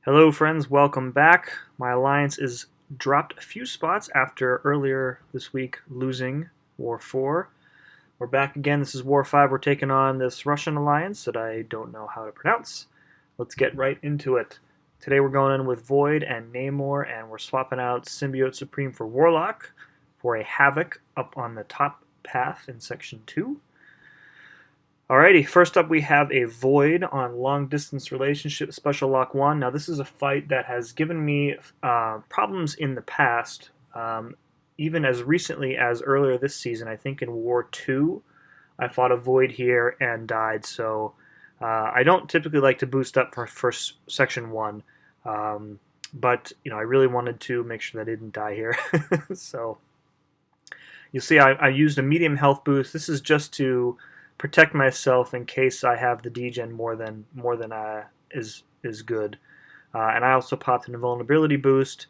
Hello friends, welcome back. My alliance is dropped a few spots after earlier this week losing War 4. We're back again. This is War 5. We're taking on this Russian alliance that I don't know how to pronounce. Let's get right into it. Today we're going in with Void and Namor, and we're swapping out Symbiote Supreme for Warlock for a Havok up on the top path in Section 2. Alrighty, first up we have a Void on Long Distance Relationship Special Lock 1. Now this is a fight that has given me problems in the past, even as recently as earlier this season. I think in War 2 I fought a Void here and died, so I don't typically like to boost up for Section 1, but I really wanted to make sure that I didn't die here. So you'll see I used a medium health boost. This is just to protect myself in case I have the degen more than is good, and I also popped an invulnerability boost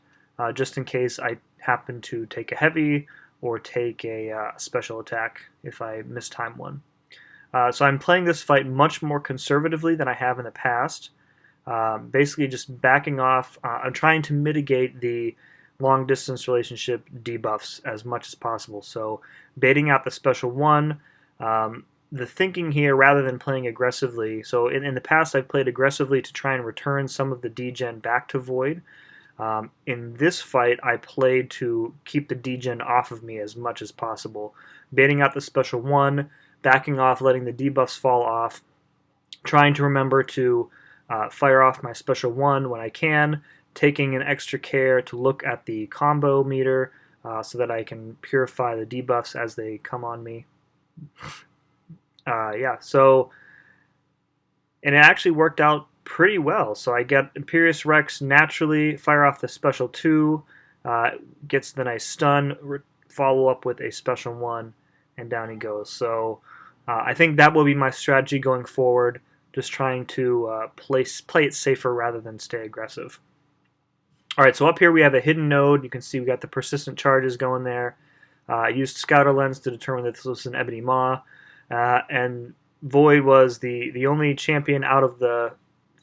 just in case I happen to take a heavy or take a special attack if I mistime one. So I'm playing this fight much more conservatively than I have in the past. Basically, just backing off. I'm trying to mitigate the long distance relationship debuffs as much as possible. So baiting out the special one. The thinking here, rather than playing aggressively, so in the past I've played aggressively to try and return some of the degen back to Void. In this fight, I played to keep the degen off of me as much as possible, baiting out the special one, backing off, letting the debuffs fall off, trying to remember to fire off my special one when I can, taking an extra care to look at the combo meter so that I can purify the debuffs as they come on me. So, and it actually worked out pretty well. So I get Imperious Rex naturally, fire off the special 2, gets the nice stun, follow up with a special 1, and down he goes. So I think that will be my strategy going forward, just trying to play it safer rather than stay aggressive. Alright, so up here we have a hidden node. You can see we got the persistent charges going there. I used Scouter Lens to determine that this was an Ebony Maw. And Void was the only champion out of the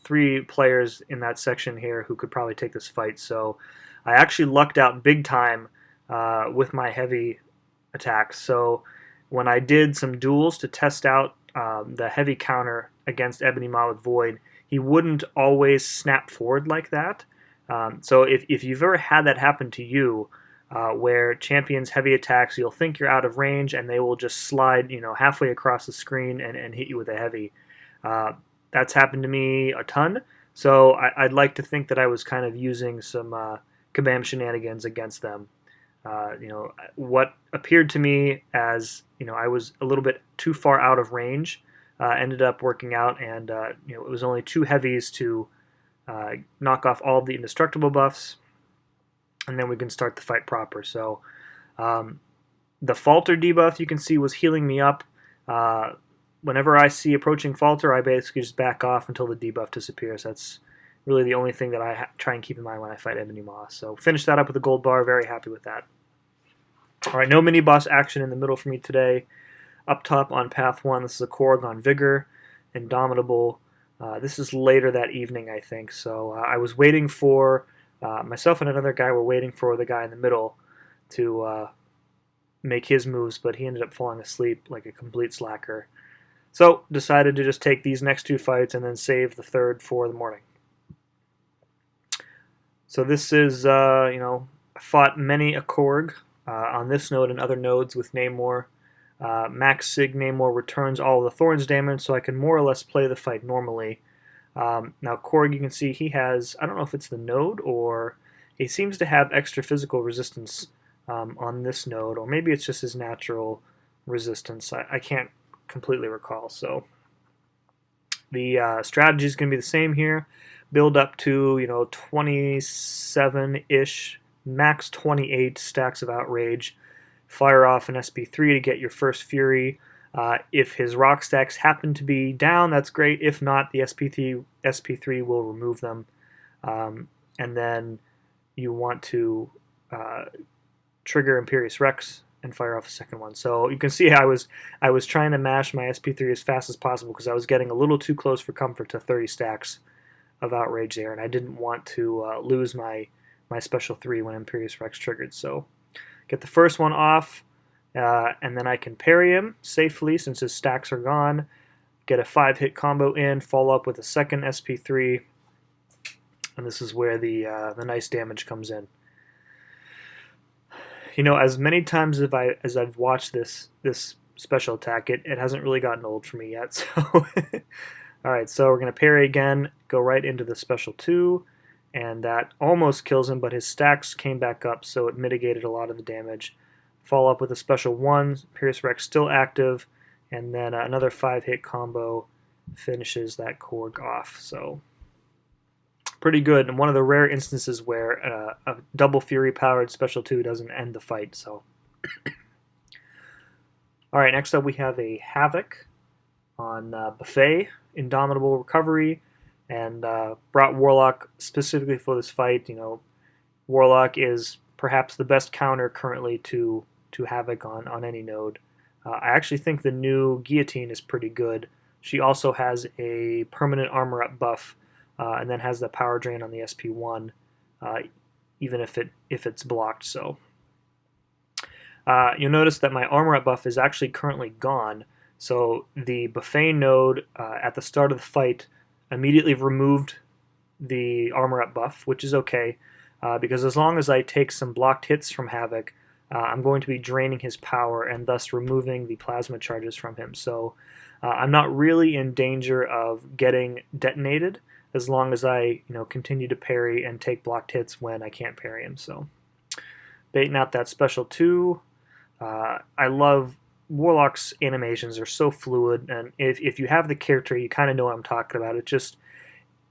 3 players in that section here who could probably take this fight. So I actually lucked out big time with my heavy attacks. So when I did some duels to test out the heavy counter against Ebony Maw with Void, he wouldn't always snap forward like that. So if you've ever had that happen to you, where champions heavy attacks, you'll think you're out of range and they will just slide halfway across the screen and hit you with a heavy. That's happened to me a ton, so I'd like to think that I was kind of using some kabam shenanigans against them. What appeared to me as I was a little bit too far out of range ended up working out, and it was only 2 heavies to knock off all the indestructible buffs, and then we can start the fight proper. So the Falter debuff, you can see, was healing me up. Whenever I see approaching Falter, I basically just back off until the debuff disappears. That's really the only thing that I try and keep in mind when I fight Ebony Maw. So finish that up with a gold bar. Very happy with that. Alright, no mini-boss action in the middle for me today. Up top on Path 1, this is a Korg on Vigor, Indomitable. This is later that evening, I think. So I was waiting for... myself and another guy were waiting for the guy in the middle to make his moves, but he ended up falling asleep like a complete slacker. So decided to just take these next 2 fights and then save the third for the morning. So this is, I fought many a Korg on this node and other nodes with Namor. Max Sig Namor returns all of the Thorns damage, so I can more or less play the fight normally. Now Korg, you can see he has, I don't know if it's the node or he seems to have extra physical resistance on this node, or maybe it's just his natural resistance. I can't completely recall. So the strategy is going to be the same here. Build up to 27-ish, max 28 stacks of Outrage. Fire off an SP3 to get your first Fury. If his rock stacks happen to be down, that's great. If not, the SP3 will remove them. And then you want to trigger Imperious Rex and fire off a second one. So you can see I was trying to mash my SP3 as fast as possible because I was getting a little too close for comfort to 30 stacks of outrage there, and I didn't want to lose my special 3 when Imperious Rex triggered. So get the first one off, and then I can parry him safely since his stacks are gone. Get a 5-hit combo in, follow up with a second SP3, and this is where the nice damage comes in. You know, as many times as I've watched this special attack, it hasn't really gotten old for me yet. So, all right, so we're gonna parry again, go right into the special 2, and that almost kills him, but his stacks came back up, so it mitigated a lot of the damage. Follow up with a special 1, Imperious Rex still active, and then another 5-hit combo finishes that Korg off. So pretty good, and one of the rare instances where a double Fury powered special 2 doesn't end the fight. So all right, next up we have a Havok on Buffet, Indomitable Recovery, and brought Warlock specifically for this fight. You know, Warlock is perhaps the best counter currently to Havok on any node. I actually think the new Guillotine is pretty good. She also has a permanent armor up buff, and then has the power drain on the SP1, even if it's blocked. So you'll notice that my armor up buff is actually currently gone. So the Buffet node at the start of the fight immediately removed the armor up buff, which is okay, because as long as I take some blocked hits from Havok, I'm going to be draining his power and thus removing the plasma charges from him. So I'm not really in danger of getting detonated as long as I continue to parry and take blocked hits when I can't parry him. So baiting out that special 2. I love Warlock's animations are so fluid, and if you have the character, you kind of know what I'm talking about.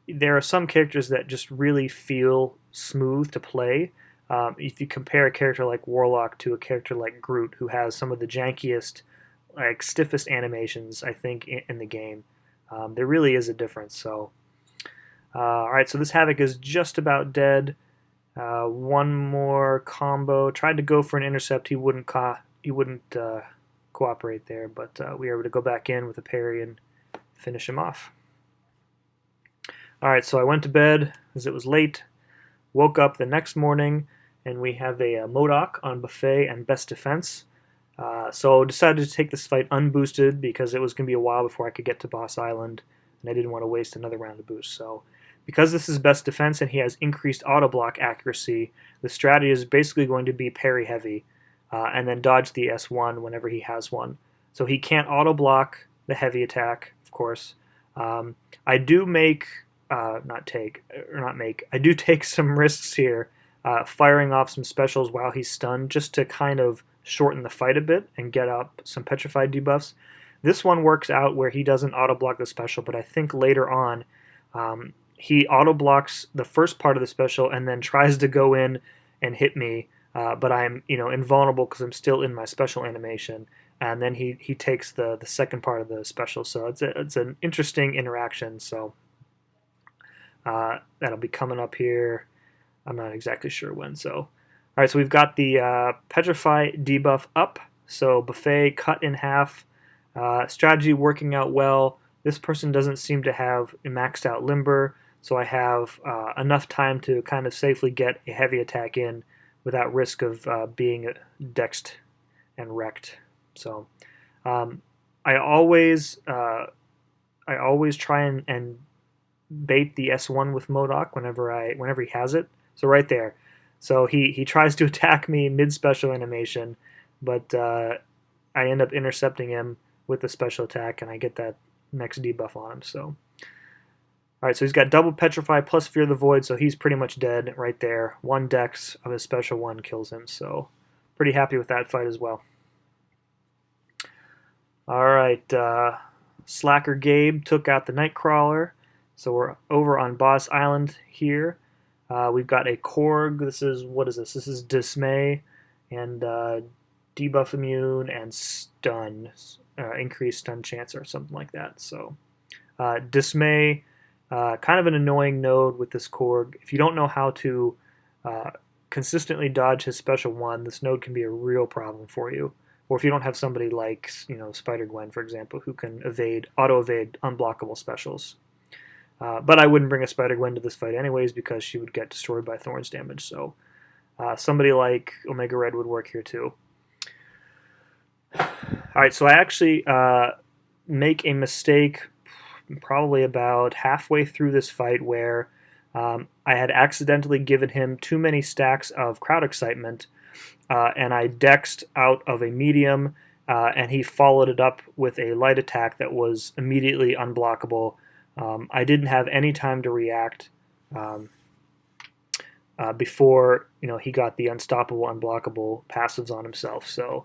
There are some characters that just really feel smooth to play. If you compare a character like Warlock to a character like Groot, who has some of the jankiest, like stiffest animations, I think, in the game, there really is a difference. So, all right, so this Havok is just about dead. One more combo. Tried to go for an intercept. He wouldn't cooperate there, but we were able to go back in with a parry and finish him off. All right, so I went to bed as it was late. Woke up the next morning, and we have a MODOK on Buffet and Best Defense. So decided to take this fight unboosted because it was going to be a while before I could get to Boss Island, and I didn't want to waste another round of boost. So because this is Best Defense and he has increased auto block accuracy, the strategy is basically going to be parry heavy, and then dodge the S1 whenever he has one. So he can't auto block the heavy attack, of course. I do take some risks here, firing off some specials while he's stunned, just to kind of shorten the fight a bit and get up some petrified debuffs. This one works out where he doesn't auto block the special, but I think later on he auto blocks the first part of the special and then tries to go in and hit me, but I'm invulnerable because I'm still in my special animation, and then he takes the second part of the special. So it's an interesting interaction. So that'll be coming up here. I'm not exactly sure when. So, all right, so we've got the Petrify debuff up. So Buffet cut in half. Strategy working out well. This person doesn't seem to have a maxed out limber, so I have enough time to kind of safely get a heavy attack in without risk of being dexed and wrecked. So I always try and bait the S1 with MODOK whenever he has it. So right there. So he tries to attack me mid-special animation, but I end up intercepting him with the special attack, and I get that next debuff on him. So, all right, so he's got double Petrify plus Fear the Void, so he's pretty much dead right there. 1 dex of his special 1 kills him, so pretty happy with that fight as well. All right, Slacker Gabe took out the Nightcrawler, so we're over on Boss Island here. We've got a Korg. What is this? This is Dismay and debuff immune and stun, increased stun chance or something like that. So Dismay, kind of an annoying node with this Korg. If you don't know how to consistently dodge his special 1, this node can be a real problem for you. Or if you don't have somebody like Spider-Gwen, for example, who can auto-evade unblockable specials. But I wouldn't bring a Spider-Gwen to this fight anyways because she would get destroyed by Thorn's damage. So somebody like Omega Red would work here too. Alright, so I actually make a mistake probably about halfway through this fight where I had accidentally given him too many stacks of crowd excitement, and I dexed out of a medium, and he followed it up with a light attack that was immediately unblockable. I didn't have any time to react before he got the unstoppable, unblockable passives on himself. So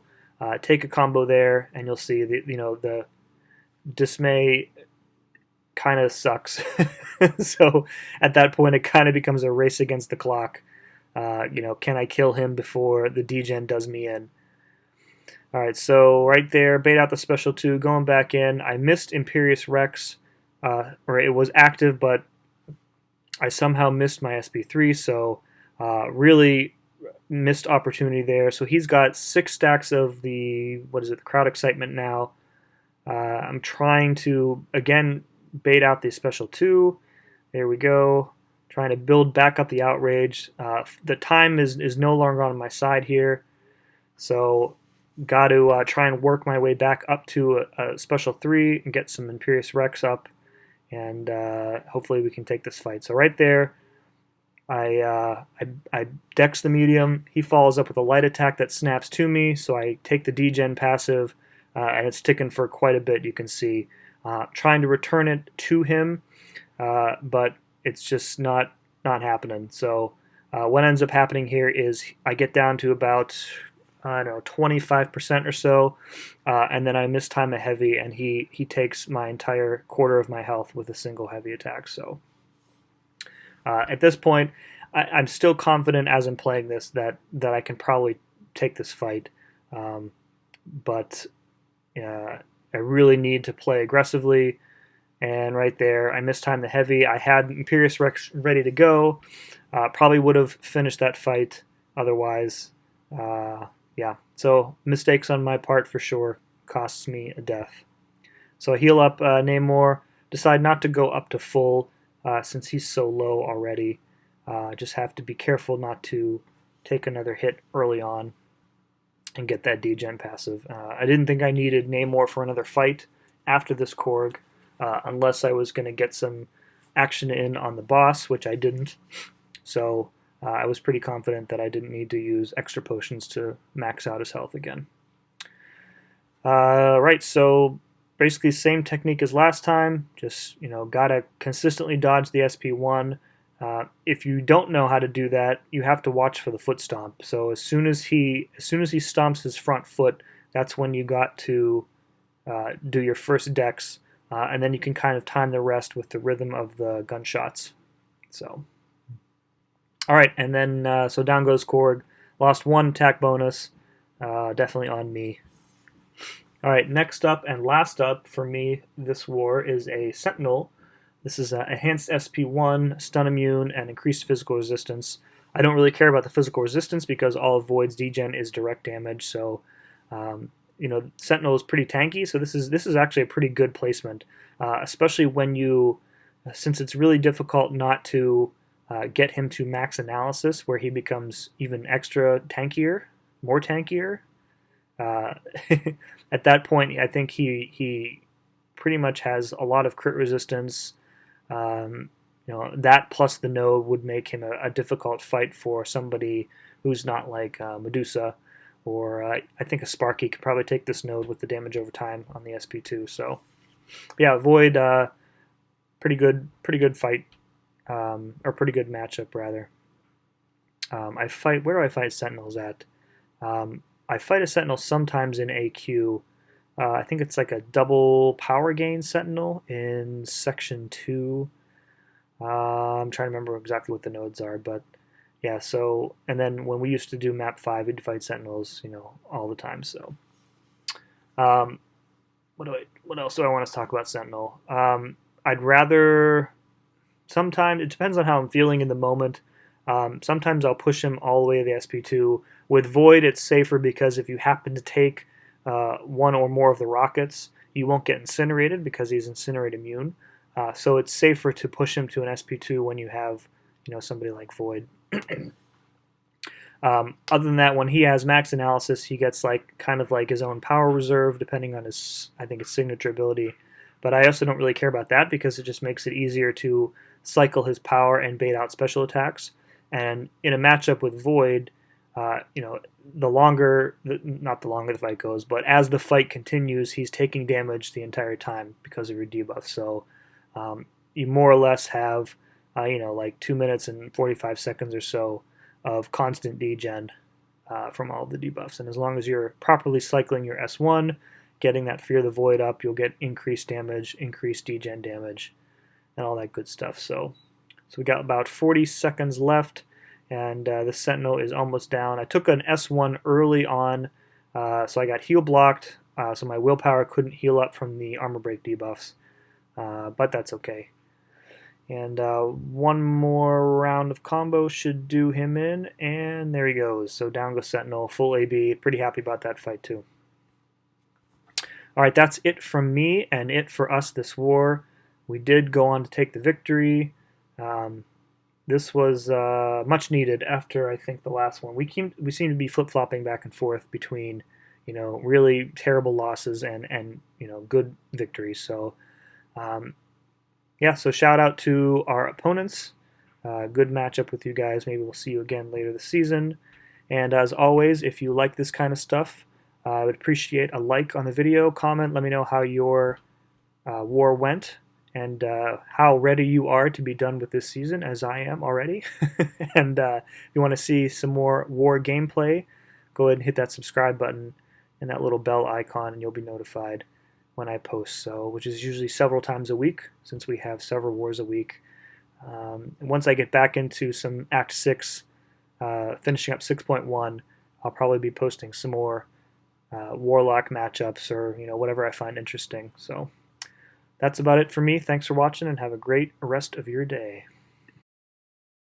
take a combo there, and you'll see the dismay kind of sucks. So at that point, it kind of becomes a race against the clock. Can I kill him before the degen does me in? All right, so right there, bait out the special 2, going back in. I missed Imperious Rex, or it was active, but I somehow missed my SP3, so really missed opportunity there. So he's got 6 stacks of the crowd excitement now. I'm trying to, again, bait out the special 2. There we go. Trying to build back up the outrage. The time is no longer on my side here, so got to try and work my way back up to a special 3 and get some Imperious Rex up, and hopefully we can take this fight. So right there, I dex the medium. He follows up with a light attack that snaps to me, so I take the degen passive, and it's ticking for quite a bit, you can see. Trying to return it to him, but it's just not happening. So what ends up happening here is I get down to about 25% or so, and then I mistime a heavy, and he takes my entire quarter of my health with a single heavy attack. So at this point, I'm still confident as I'm playing this that I can probably take this fight, but I really need to play aggressively. And right there, I mistimed the heavy. I had Imperious Rex ready to go. Probably would have finished that fight otherwise. Yeah, so mistakes on my part for sure. Costs me a death. So I heal up Namor. Decide not to go up to full since he's so low already. Just have to be careful not to take another hit early on and get that degen passive. I didn't think I needed Namor for another fight after this Korg, unless I was going to get some action in on the boss, which I didn't. So I was pretty confident that I didn't need to use extra potions to max out his health again. Right, so basically same technique as last time, just gotta consistently dodge the SP1. If you don't know how to do that, you have to watch for the foot stomp. So as soon as he stomps his front foot, that's when you got to do your first dex, and then you can kind of time the rest with the rhythm of the gunshots. So, all right, and then so down goes Korg. Lost 1 attack bonus, definitely on me. All right, next up and last up for me this war is a Sentinel. This is enhanced SP1, stun immune, and increased physical resistance. I don't really care about the physical resistance because all of Void's degen is direct damage, so Sentinel is pretty tanky, so this is actually a pretty good placement, especially when since it's really difficult not to get him to max analysis, where he becomes even extra tankier, more tankier. At that point, I think he pretty much has a lot of crit resistance. That plus the node would make him a difficult fight for somebody who's not like Medusa, or I think a Sparky could probably take this node with the damage over time on the SP2. So yeah, Void, pretty good fight, or pretty good matchup rather. Where do I fight Sentinels at? I fight a Sentinel sometimes in AQ. I think it's like a double power gain Sentinel in section 2. I'm trying to remember exactly what the nodes are, but yeah, so, and then when we used to do map 5, we'd fight Sentinels, all the time, so. What else do I want to talk about Sentinel? I'd rather, sometimes, it depends on how I'm feeling in the moment. Sometimes I'll push him all the way to the SP2. With Void, it's safer because if you happen to take one or more of the rockets, you won't get incinerated because he's incinerate immune. So it's safer to push him to an SP2 when you have somebody like Void. Other than that, when he has max analysis, he gets kind of like his own power reserve, depending on his, I think, his signature ability. But I also don't really care about that because it just makes it easier to cycle his power and bait out special attacks. And in a matchup with Void, the longer, not the longer the fight goes, but as the fight continues, he's taking damage the entire time because of your debuff. So you more or less have, like 2 minutes and 45 seconds or so of constant degen from all of the debuffs. And as long as you're properly cycling your S1, getting that Fear the Void up, you'll get increased damage, increased degen damage, and all that good stuff. So we got about 40 seconds left, and the Sentinel is almost down. I took an S1 early on, so I got heal blocked, so my willpower couldn't heal up from the armor break debuffs, but that's okay. And one more round of combo should do him in, and there he goes. So down goes Sentinel, full AB. Pretty happy about that fight too. All right, that's it from me and it for us this war. We did go on to take the victory. This was much needed after, I think, the last one. We seem to be flip-flopping back and forth between, really terrible losses and good victories. So, yeah, so shout out to our opponents. Good matchup with you guys. Maybe we'll see you again later this season. And as always, if you like this kind of stuff, I would appreciate a like on the video, comment, let me know how your war went and how ready you are to be done with this season, as I am already. And if you want to see some more war gameplay, go ahead and hit that subscribe button and that little bell icon, and you'll be notified when I post, so which is usually several times a week, since we have several wars a week. Once I get back into some Act 6, finishing up 6.1, I'll probably be posting some more Warlock matchups or whatever I find interesting. So that's about it for me. Thanks for watching and have a great rest of your day.